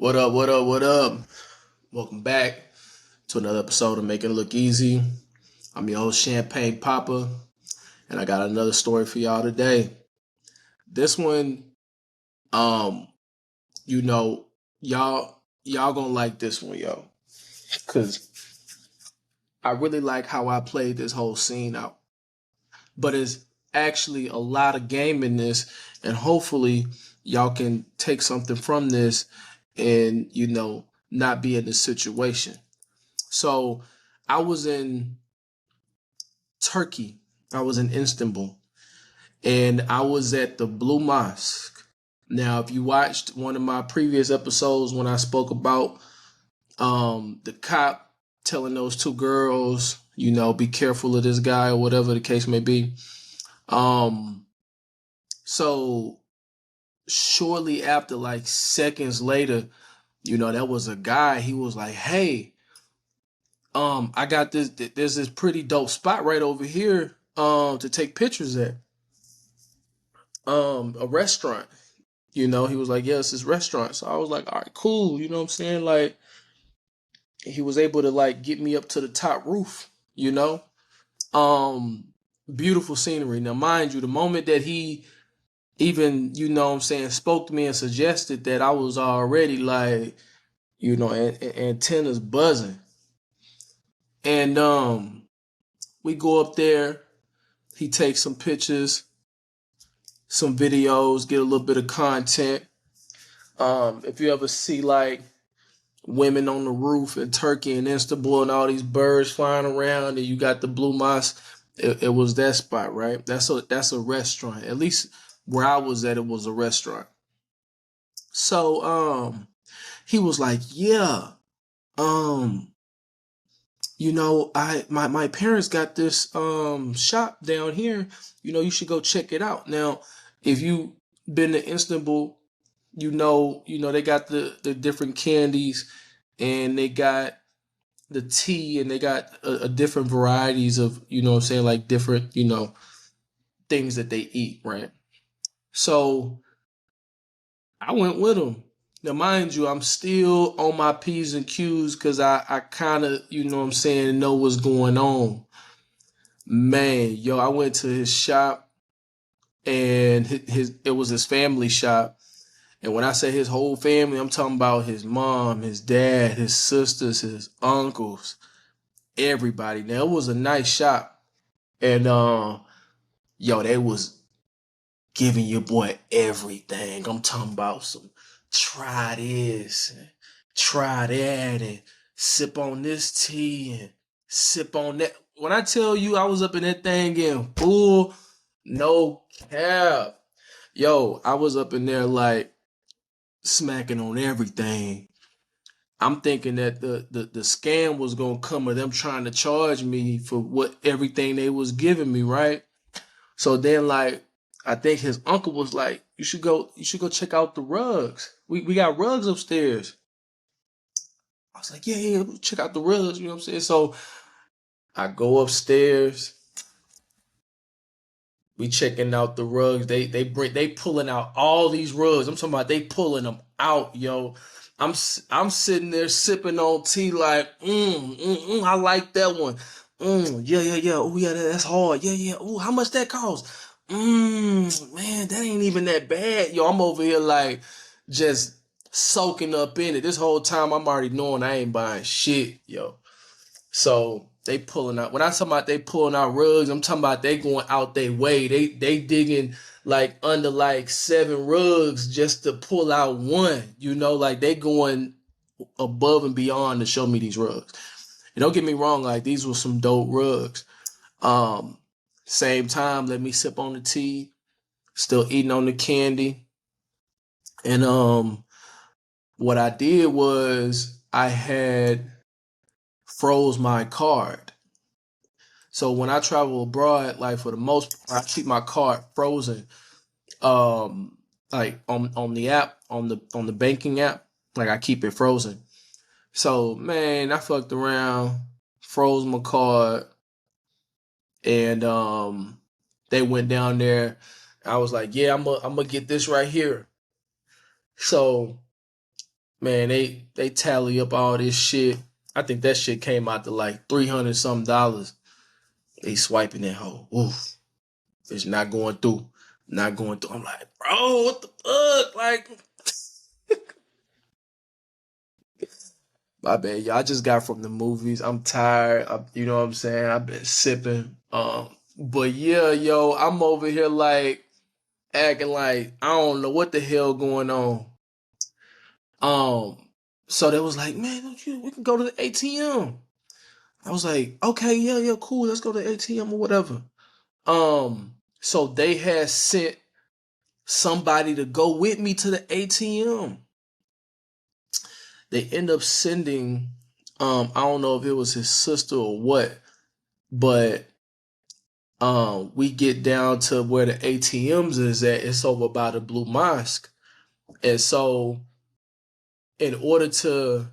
What up, what up, what up? Welcome back to another episode of Making It Look Easy. I'm your host, Champagne Papa, and I got another story for y'all today. This one, um, you know, y'all gonna like this one, yo. Cause I really like how I played this whole scene out. But it's actually a lot of game in this, and hopefully y'all can take something from this and, not be in this situation. So I was in Turkey. I was in Istanbul, and I was at the Blue Mosque. Now, if you watched one of my previous episodes when I spoke about the cop telling those two girls, be careful of this guy or whatever the case may be. Um, so shortly after, like seconds later, there was a guy. He was like, "Hey, I got this. There's this pretty dope spot right over here, to take pictures at. A restaurant. He was like, yeah, it's this restaurant. So I was like, all right, cool. You know what I'm saying? Like, he was able to like get me up to the top roof. You know, um, beautiful scenery. Now, mind you, the moment that he even, what I'm saying, spoke to me and suggested that, I was already like, antennas buzzing. And we go up there. He takes some pictures, some videos, get a little bit of content. If you ever see like women on the roof in Turkey and Istanbul and all these birds flying around, and you got the Blue Mosque, it was that spot, right? That's a restaurant. At least where I was at, it was a restaurant. So he was like, yeah, um, my parents got this shop down here. You should go check it out. Now, if you been to Istanbul, they got the different candies, and they got the tea, and they got a different varieties of, what I'm saying, like different, things that they eat, right? So I went with them. Now, mind you, I'm still on my P's and Q's because I kind of, what I'm saying, know what's going on. Man, yo, I went to his shop, and it was his family shop. And when I say his whole family, I'm talking about his mom, his dad, his sisters, his uncles, everybody. Now, it was a nice shop. And yo, they was giving your boy everything. I'm talking about some try this, and try that, and sip on this tea, and sip on that. When I tell you I was up in that thing getting full, no cap. Yo, I was up in there like smacking on everything. I'm thinking that the scam was gonna come of them trying to charge me for what everything they was giving me, right? So then, like, I think his uncle was like, you should go check out the rugs. We got rugs upstairs. I was like, yeah, check out the rugs, you know what I'm saying? So I go upstairs, we checking out the rugs. They pulling out all these rugs. I'm talking about they pulling them out, yo. I'm sitting there sipping on tea like, I like that one. Yeah. Oh yeah, that's hard. Yeah. Oh, how much that cost? Man, that ain't even that bad. Yo, I'm over here like just soaking up in it. This whole time I'm already knowing I ain't buying shit, yo. So they pulling out. When I talking about they pulling out rugs, I'm talking about they going out their way. They digging like under like 7 rugs just to pull out one. Like they going above and beyond to show me these rugs. And don't get me wrong, like these were some dope rugs. Um, Same time, let me sip on the tea, still eating on the candy. And what I did was I had froze my card. So when I travel abroad, like for the most part, I keep my card frozen. Like on the app, on the banking app, like I keep it frozen. So man, I fucked around, froze my card, and they went down there. I was like, yeah, I'm gonna get this right here. So man, they tally up all this shit. I think that shit came out to like $300 something dollars. They swiping that hoe. Oof. It's not going through. Not going through. I'm like, bro, what the fuck? Like, my bad, y'all. I just got from the movies. I'm tired. You know what I'm saying? I've been sipping. But yeah, yo, I'm over here like acting like I don't know what the hell going on. Um, so they was like, man, don't you? We can go to the ATM. I was like, okay, yeah, yeah, cool. Let's go to the ATM or whatever. So they had sent somebody to go with me to the ATM. They end up sending, I don't know if it was his sister or what, but we get down to where the ATMs is at. It's over by the Blue Mosque. And so in order to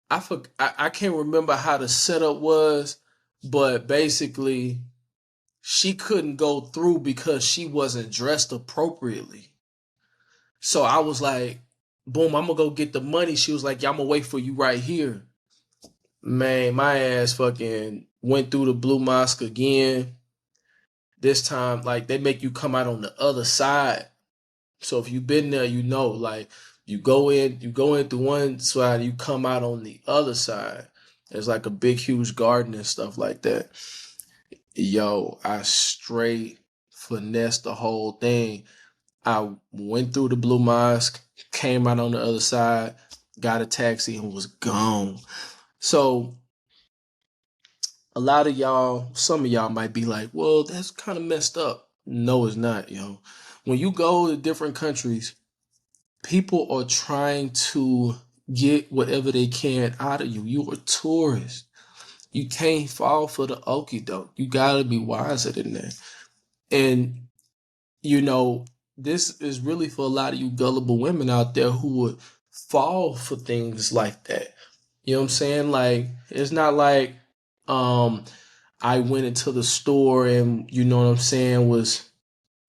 I can't remember how the setup was, but basically she couldn't go through because she wasn't dressed appropriately. So I was like, boom, I'm gonna go get the money. She was like, yeah, I'm gonna wait for you right here. Man, my ass fucking went through the Blue Mosque again. This time, like, they make you come out on the other side. So if you've been there, you know, like, you go in through one side, you come out on the other side. There's like a big, huge garden and stuff like that. Yo, I straight finessed the whole thing. I went through the Blue Mosque, came out on the other side, got a taxi, and was gone. So a lot of y'all, some of y'all might be like, well, that's kind of messed up. No, it's not, yo. When you go to different countries, people are trying to get whatever they can out of you. You are tourists. You can't fall for the okie doke. You gotta be wiser than that. And you know, this is really for a lot of you gullible women out there who would fall for things like that. You know what I'm saying? Like, it's not like um I went into the store and you know what I'm saying was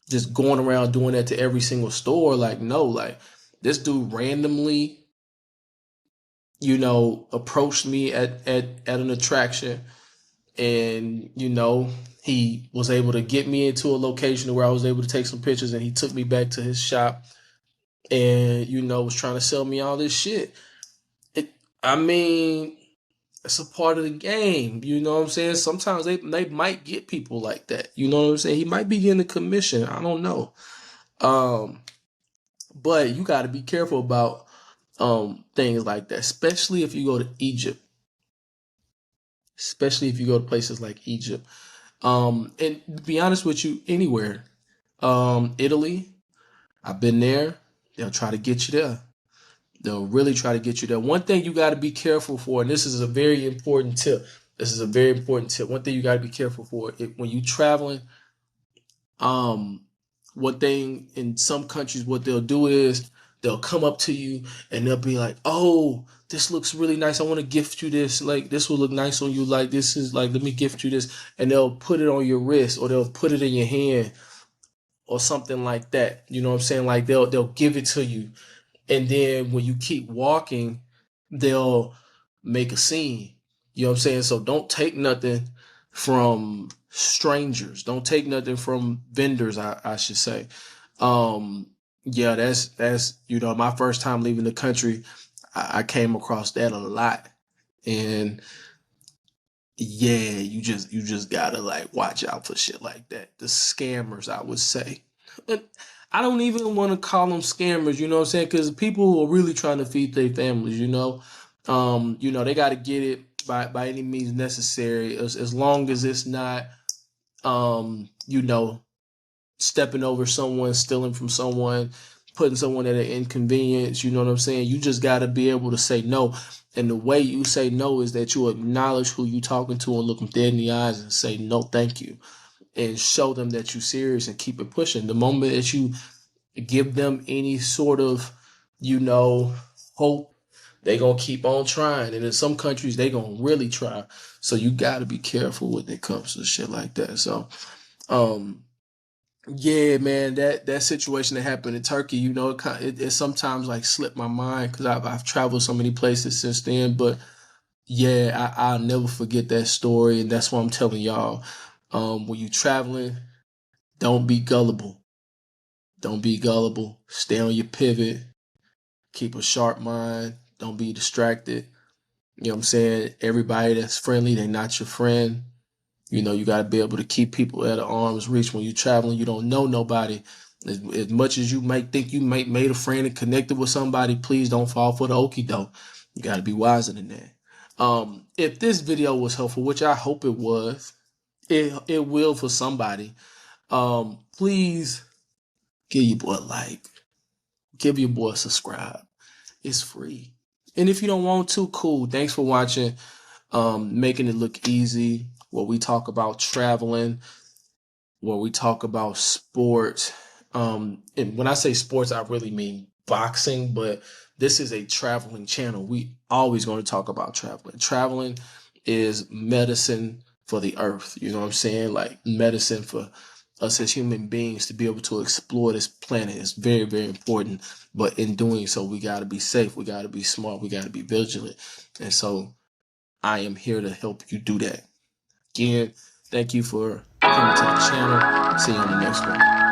just going around doing that to every single store. Like, no, like this dude randomly, you know, approached me at an attraction and, you know, he was able to get me into a location where I was able to take some pictures and he took me back to his shop and, you know, was trying to sell me all this shit. It, I mean, it's a part of the game. You know what I'm saying? Sometimes they might get people like that. You know what I'm saying? He might be getting a commission. I don't know. Um, but you got to be careful about things like that, especially if you go to Egypt. Especially if you go to places like Egypt. And to be honest with you, anywhere. Italy, I've been there. They'll try to get you there. They'll really try to get you there. One thing you got to be careful for, and this is a very important tip. This is a very important tip. One thing you got to be careful for when you traveling. Um, One thing in some countries, what they'll do is they'll come up to you and they'll be like, "Oh, this looks really nice. I want to gift you this. Like, this will look nice on you. Like, this is like, let me gift you this." And they'll put it on your wrist or they'll put it in your hand or something like that. You know what I'm saying? Like they'll give it to you. And then when you keep walking, they'll make a scene. You know what I'm saying? So don't take nothing from strangers. Don't take nothing from vendors, I should say. Um, yeah, that's you know, my first time leaving the country, I came across that a lot. And yeah, you just gotta like watch out for shit like that. The scammers, I would say. And I don't even want to call them scammers, you know what I'm saying? Because people who are really trying to feed their families, you know, they got to get it by any means necessary, as long as it's not, you know, stepping over someone, stealing from someone, putting someone at an inconvenience. You know what I'm saying? You just got to be able to say no. And the way you say no is that you acknowledge who you talking to and look them dead in the eyes and say no, thank you, and show them that you're serious and keep it pushing. The moment that you give them any sort of, you know, hope, they gonna keep on trying. And in some countries, they gonna really try. So you gotta be careful when it comes to shit like that. So, um, Yeah, man, that situation that happened in Turkey, it sometimes like slipped my mind because I've traveled so many places since then. But yeah, I'll never forget that story, and that's what I'm telling y'all. When you traveling, don't be gullible. Don't be gullible. Stay on your pivot. Keep a sharp mind. Don't be distracted. You know what I'm saying? Everybody that's friendly, they not your friend. You got to be able to keep people at arm's reach when you're traveling. You don't know nobody. As much as you might think you might made a friend and connected with somebody, please don't fall for the okie doke. You got to be wiser than that. If this video was helpful, which I hope it was, it will for somebody. Please give your boy a like, give your boy a subscribe. It's free. And if you don't want to, cool. Thanks for watching. Making it look easy. Where we talk about traveling, where we talk about sports. And when I say sports, I really mean boxing, but this is a traveling channel. We always going to talk about traveling. Traveling is medicine for the earth. You know what I'm saying? Like medicine for us as human beings to be able to explore this planet is very, very important. But in doing so, we got to be safe. We got to be smart. We got to be vigilant. And so I am here to help you do that. Again, thank you for coming to the channel. See you on the next one.